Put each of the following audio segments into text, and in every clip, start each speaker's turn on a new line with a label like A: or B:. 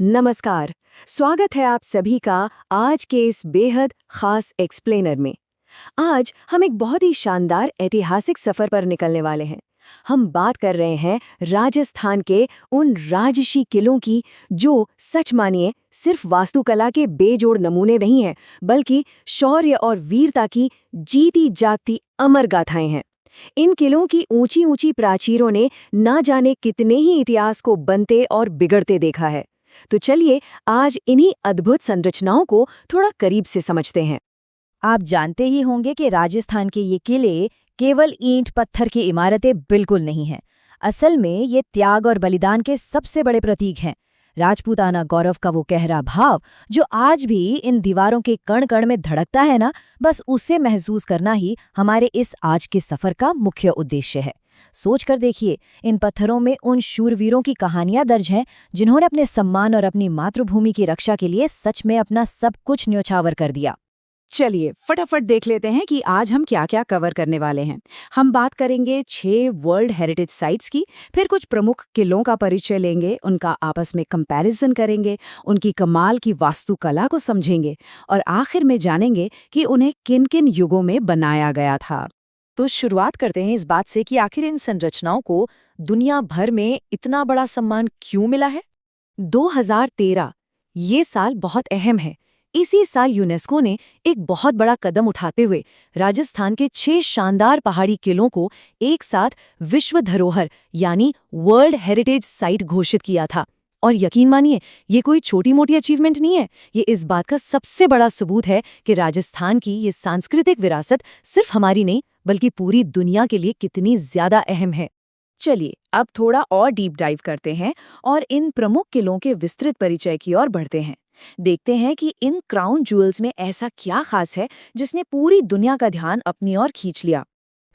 A: नमस्कार। स्वागत है आप सभी का आज के इस बेहद खास एक्सप्लेनर में। आज हम एक बहुत ही शानदार ऐतिहासिक सफर पर निकलने वाले हैं। हम बात कर रहे हैं राजस्थान के उन राजसी किलों की जो सच मानिए सिर्फ वास्तुकला के बेजोड़ नमूने नहीं हैं, बल्कि शौर्य और वीरता की जीती जागती अमर गाथाएं हैं। इन किलों की ऊंची ऊंची प्राचीरों ने ना जाने कितने ही इतिहास को बनते और बिगड़ते देखा है। तो चलिए आज इन्हीं अद्भुत संरचनाओं को थोड़ा करीब से समझते हैं।
B: आप जानते ही होंगे कि राजस्थान के ये किले केवल ईंट पत्थर की इमारतें बिल्कुल नहीं हैं। असल में ये त्याग और बलिदान के सबसे बड़े प्रतीक हैं। राजपूताना गौरव का वो गहरा भाव जो आज भी इन दीवारों के कण कण में धड़कता है ना, बस उसे महसूस करना ही हमारे इस आज के सफर का मुख्य उद्देश्य है। सोच कर देखिए, इन पत्थरों में उन शूरवीरों की कहानियां दर्ज हैं जिन्होंने अपने सम्मान और अपनी मातृभूमि की रक्षा के लिए सच में अपना सब कुछ न्योछावर कर दिया।
A: चलिए फटाफट देख लेते हैं कि आज हम क्या क्या कवर करने वाले हैं। हम बात करेंगे 6 वर्ल्ड हेरिटेज साइट्स की, फिर कुछ प्रमुख किलों का परिचय लेंगे, उनका आपस में कंपैरिजन करेंगे, उनकी कमाल की वास्तुकला को समझेंगे और आखिर में जानेंगे कि उन्हें किन किन युगों में बनाया गया था।
B: तो शुरुआत करते हैं इस बात से कि आखिर इन संरचनाओं को दुनिया भर में इतना बड़ा सम्मान क्यों मिला है।
A: 2013 ये साल बहुत अहम है। इसी साल यूनेस्को ने एक बहुत बड़ा कदम उठाते हुए राजस्थान के 6 शानदार पहाड़ी किलों को एक साथ विश्व धरोहर यानी वर्ल्ड हेरिटेज साइट घोषित किया था। और यकीन मानिए, ये कोई छोटी मोटी अचीवमेंट नहीं है। ये इस बात का सबसे बड़ा सबूत है कि राजस्थान की ये सांस्कृतिक विरासत सिर्फ हमारी नहीं बल्कि पूरी दुनिया के लिए कितनी ज्यादा अहम है।
B: चलिए अब थोड़ा और डीप डाइव करते हैं और इन प्रमुख किलों के विस्तृत परिचय की ओर बढ़ते हैं। देखते हैं कि इन क्राउन ज्वेल्स में ऐसा क्या खास है जिसने पूरी दुनिया का ध्यान अपनी ओर खींच लिया।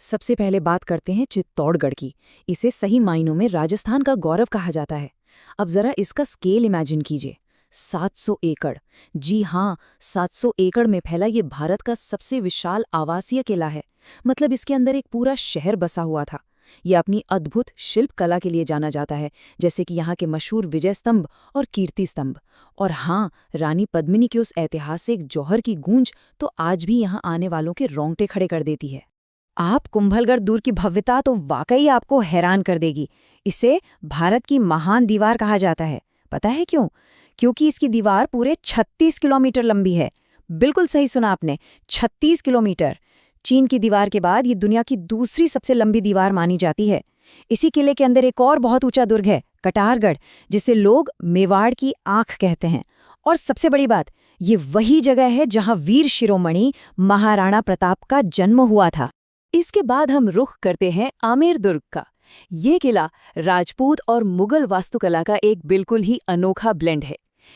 A: सबसे पहले बात करते हैं चित्तौड़गढ़ की। इसे सही मायनों में राजस्थान का गौरव कहा जाता है। अब जरा इसका स्केल इमेजिन कीजिए। 700 एकड़, जी हाँ, 700 एकड़ में फैला ये भारत का सबसे विशाल आवासीय किला है। मतलब इसके अंदर एक पूरा शहर बसा हुआ था। ये अपनी अद्भुत शिल्प कला के लिए जाना जाता है, जैसे कि यहाँ के मशहूर विजय स्तंभ और कीर्ति स्तंभ। और हाँ, रानी पद्मिनी के उस ऐतिहासिक जौहर की गूंज तो आज भी यहाँ आने वालों के रोंगटे खड़े कर देती है।
B: आप कुंभलगढ़ दूर की भव्यता तो वाकई आपको हैरान कर देगी। इसे भारत की महान दीवार कहा जाता है। पता है क्यों? क्योंकि इसकी दीवार पूरे 36 किलोमीटर लंबी है। बिल्कुल सही सुना आपने, 36 किलोमीटर। चीन की दीवार के बाद ये दुनिया की दूसरी सबसे लंबी दीवार मानी जाती है। इसी किले के अंदर एक और बहुत ऊंचा दुर्ग है, कटारगढ़, जिसे लोग मेवाड़ की आंख कहते हैं। और सबसे बड़ी बात, ये वही जगह है जहां वीर शिरोमणि महाराणा प्रताप का जन्म हुआ था।
A: इसके बाद हम रुख करते हैं आमेर दुर्ग का। ये किला राजपूत और मुगल वास्तुकला का एक बिल्कुल ही अनोखा ब्लेंड है।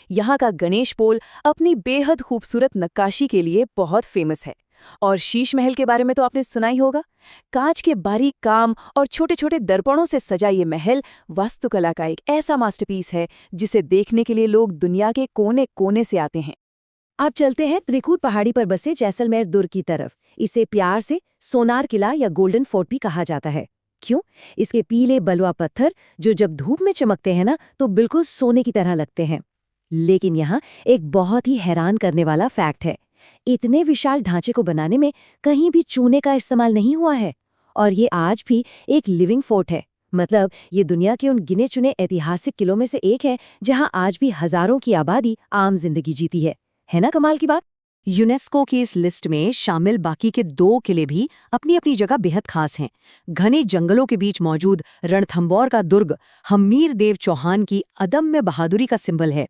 A: यहाँ का गणेश पोल अपनी बेहद खूबसूरत नक्काशी के लिए बहुत फेमस है। और शीश महल के बारे में तो आपने सुना ही होगा। कांच के बारीक काम और छोटे छोटे दर्पणों से सजा ये महल वास्तुकला का एक ऐसा मास्टरपीस है जिसे देखने के लिए लोग दुनिया के कोने कोने से आते हैं।
B: आप चलते हैं त्रिकूट पहाड़ी पर बसे जैसलमेर दुर्ग की तरफ। इसे प्यार से सोनार किला या गोल्डन फोर्ट भी कहा जाता है। क्यों? इसके पीले बलुआ पत्थर जो जब धूप में चमकते हैं ना, तो बिल्कुल सोने की तरह लगते हैं। लेकिन यहाँ एक बहुत ही हैरान करने वाला फैक्ट है। इतने विशाल ढांचे को बनाने में कहीं भी चूने का इस्तेमाल नहीं हुआ है। और ये आज भी एक लिविंग फोर्ट है। मतलब ये दुनिया के उन गिने चुने ऐतिहासिक किलों में से एक है जहाँ आज भी हजारों की आबादी आम जिंदगी जीती है ना कमाल की बात।
A: यूनेस्को की इस लिस्ट में शामिल बाकी के 2 किले भी अपनी अपनी जगह बेहद खास हैं। घने जंगलों के बीच मौजूद रणथंबोर का दुर्ग हम्मीर देव चौहान की अदम्य बहादुरी का सिंबल है।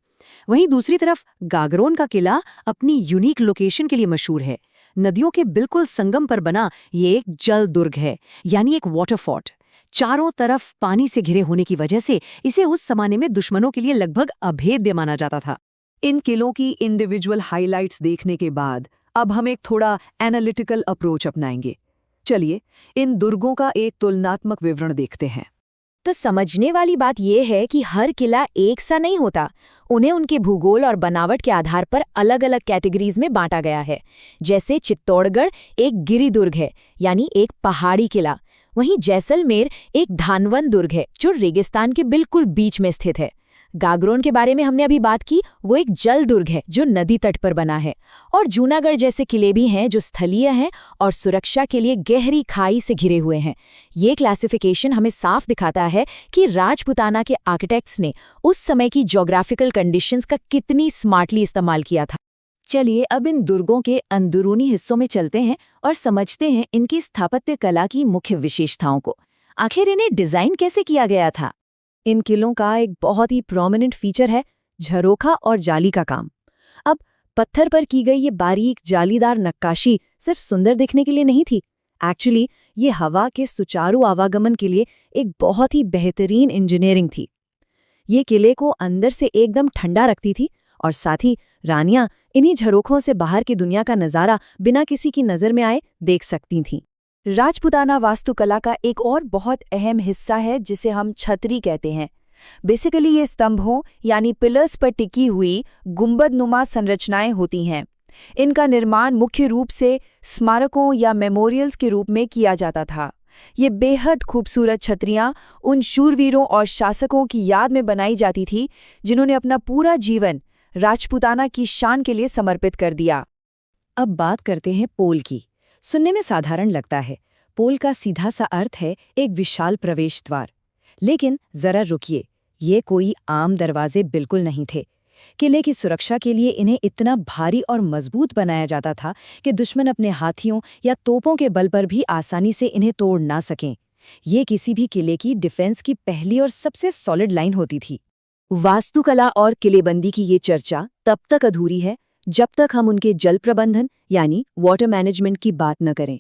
A: वहीं दूसरी तरफ गागरोन का किला अपनी यूनिक लोकेशन के लिए मशहूर है। नदियों के बिल्कुल संगम पर बना ये एक जल दुर्ग है, यानी एक वाटर फोर्ट। चारों तरफ पानी से घिरे होने की वजह से इसे उस जमाने में दुश्मनों के लिए लगभग अभेद्य माना जाता था। इन किलों की इंडिविजुअल हाइलाइट्स देखने के बाद अब हम एक थोड़ा एनालिटिकल अप्रोच अपनाएंगे। चलिए इन दुर्गों का एक तुलनात्मक विवरण देखते हैं।
B: तो समझने वाली बात यह है कि हर किला एक सा नहीं होता। उन्हें उनके भूगोल और बनावट के आधार पर अलग अलग कैटेगरीज में बांटा गया है। जैसे चित्तौड़गढ़ एक गिरी दुर्ग है, यानी एक पहाड़ी किला। वहीं जैसलमेर एक धानवन दुर्ग है जो रेगिस्तान के बिल्कुल बीच में स्थित है। गागरोन के बारे में हमने अभी बात की, वो एक जल दुर्ग है जो नदी तट पर बना है। और जूनागढ़ जैसे किले भी हैं जो स्थलीय हैं और सुरक्षा के लिए गहरी खाई से घिरे हुए हैं। ये क्लासिफिकेशन हमें साफ दिखाता है कि राजपूताना के आर्किटेक्ट्स ने उस समय की ज्योग्राफिकल कंडीशंस का कितनी स्मार्टली इस्तेमाल किया था। चलिए अब इन दुर्गों के अंदरूनी हिस्सों में चलते हैं और समझते हैं इनकी स्थापत्य कला की मुख्य विशेषताओं को। आखिर इन्हें डिजाइन कैसे किया गया था? इन किलों का एक बहुत ही प्रोमिनेंट फीचर है झरोखा और जाली का काम। अब पत्थर पर की गई ये बारीक जालीदार नक्काशी सिर्फ सुंदर दिखने के लिए नहीं थी। एक्चुअली ये हवा के सुचारू आवागमन के लिए एक बहुत ही बेहतरीन इंजीनियरिंग थी। ये किले को अंदर से एकदम ठंडा रखती थी और साथ ही रानियां इन्हीं झरोखों से बाहर की दुनिया का नज़ारा बिना किसी की नज़र में आए देख सकती थीं। राजपूताना वास्तुकला का एक और बहुत अहम हिस्सा है जिसे हम छतरी कहते हैं। बेसिकली ये स्तंभों यानी पिलर्स पर टिकी हुई गुंबदनुमा संरचनाएं होती हैं। इनका निर्माण मुख्य रूप से स्मारकों या मेमोरियल्स के रूप में किया जाता था। ये बेहद खूबसूरत छतरियां उन शूरवीरों और शासकों की याद में बनाई जाती थी जिन्होंने अपना पूरा जीवन राजपूताना की शान के लिए समर्पित कर दिया। अब बात करते हैं पोल की। सुनने में साधारण लगता है। पोल का सीधा सा अर्थ है एक विशाल प्रवेश द्वार। लेकिन जरा रुकिए, ये कोई आम दरवाजे बिल्कुल नहीं थे। किले की सुरक्षा के लिए इन्हें इतना भारी और मजबूत बनाया जाता था कि दुश्मन अपने हाथियों या तोपों के बल पर भी आसानी से इन्हें तोड़ ना सकें। ये किसी भी किले की डिफेंस की पहली और सबसे सॉलिड लाइन होती थी। वास्तुकला और किलेबंदी की ये चर्चा तब तक अधूरी है जब तक हम उनके जल प्रबंधन यानी वाटर मैनेजमेंट की बात न करें।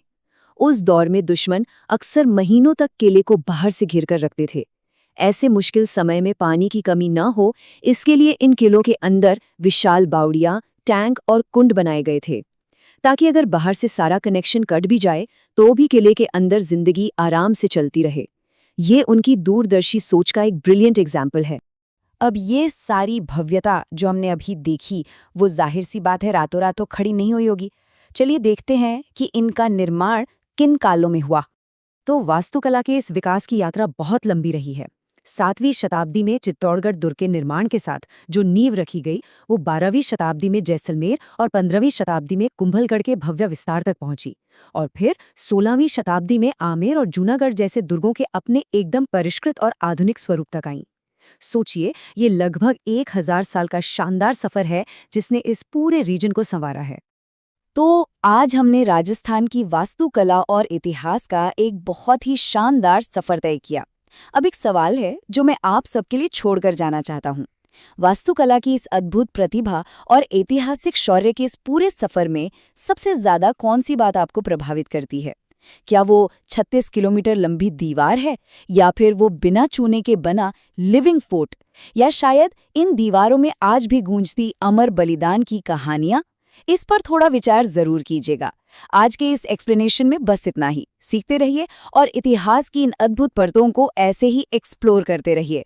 B: उस दौर में दुश्मन अक्सर महीनों तक किले को बाहर से घिर कर रखते थे। ऐसे मुश्किल समय में पानी की कमी न हो, इसके लिए इन किलों के अंदर विशाल बावड़ियां, टैंक और कुंड बनाए गए थे, ताकि अगर बाहर से सारा कनेक्शन कट भी जाए तो भी किले के अंदर जिंदगी आराम से चलती रहे। ये उनकी दूरदर्शी सोच का एक ब्रिलियंट एग्जाम्पल है। अब ये सारी भव्यता जो हमने अभी देखी, वो जाहिर सी बात है रातों रात तो खड़ी नहीं हुई होगी। चलिए देखते हैं कि इनका निर्माण किन कालों में हुआ। तो वास्तुकला के इस विकास की यात्रा बहुत लंबी रही है। 7वीं शताब्दी में चित्तौड़गढ़ दुर्ग के निर्माण के साथ जो नींव रखी गई, वो 12वीं शताब्दी में जैसलमेर और 15वीं शताब्दी में कुंभलगढ़ के भव्य विस्तार तक पहुंची। और फिर 16वीं शताब्दी में आमेर और जूनागढ़ जैसे दुर्गों के अपने एकदम परिष्कृत और आधुनिक स्वरूप तक आईं। सोचिए, ये लगभग 1000 साल का शानदार सफर है जिसने इस पूरे रीजन को संवारा है। तो आज हमने राजस्थान की वास्तुकला और इतिहास का एक बहुत ही शानदार सफर तय किया। अब एक सवाल है जो मैं आप सबके लिए छोड़कर जाना चाहता हूँ। वास्तुकला की इस अद्भुत प्रतिभा और ऐतिहासिक शौर्य के इस पूरे सफर में सबसे ज्यादा कौन सी बात आपको प्रभावित करती है? क्या वो 36 किलोमीटर लंबी दीवार है, या फिर वो बिना चूने के बना लिविंग फोर्ट, या शायद इन दीवारों में आज भी गूंजती अमर बलिदान की कहानियां? इस पर थोड़ा विचार जरूर कीजिएगा। आज के इस एक्सप्लेनेशन में बस इतना ही। सीखते रहिए और इतिहास की इन अद्भुत परतों को ऐसे ही एक्सप्लोर करते रहिए।